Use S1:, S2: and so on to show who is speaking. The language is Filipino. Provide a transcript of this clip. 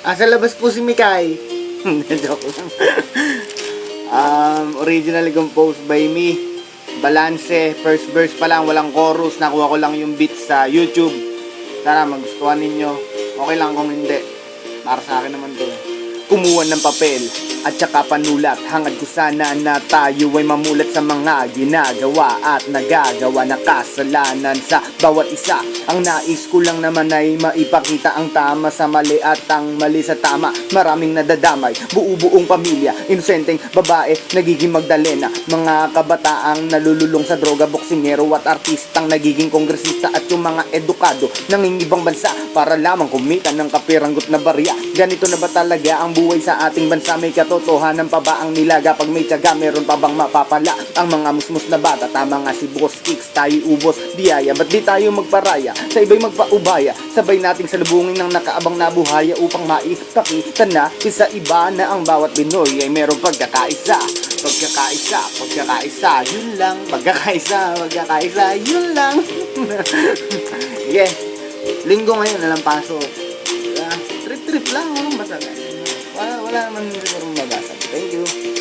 S1: Sa labas po si Mikay. Joke lang. Originally composed by me. Balance, first verse pa lang, walang chorus. Nakuha ko lang yung beats sa YouTube. Sana magustuhan ninyo. Okay lang kung hindi. Para sa akin naman to. Kumuha ng papel at saka panulat. Hangad ko sana na tayo ay mamulat sa mga ginagawa at nagagawa na kasalanan sa bawat isa. Ang nais ko lang naman ay maipakita ang tama sa mali at ang mali sa tama. Maraming nadadamay, buo-buong pamilya, inosenteng babae, nagiging Magdalena. Mga kabataang nalululong sa droga, boksingero at artistang nagiging kongresista. At yung mga edukado nangingibang bansa para lamang kumita ng kapiranggot na barya. Ganito na ba talaga ang buhay sa ating bansa? May katotohanan pa ba ang nilaga? Pag may tiyaga, meron pa bang mapapala? Ang mga musmus na bata, tama nga si Boss Kicks, tayo ubos biyaya. Ba't di tayo magparaya? Sa iba'y magpaubaya, sabay nating salubungin ng nakaabang na buhaya upang maipakita na sa iba na ang bawat Pinoy ay merong pagkakaisa. Pagkakaisa, pagkakaisa, yun lang. Pagkakaisa, pagkakaisa, yun lang. Sige, linggo ngayon, alam pasok. Trip-trip lang, walang basag. Wala naman siguro mabasag. Thank you.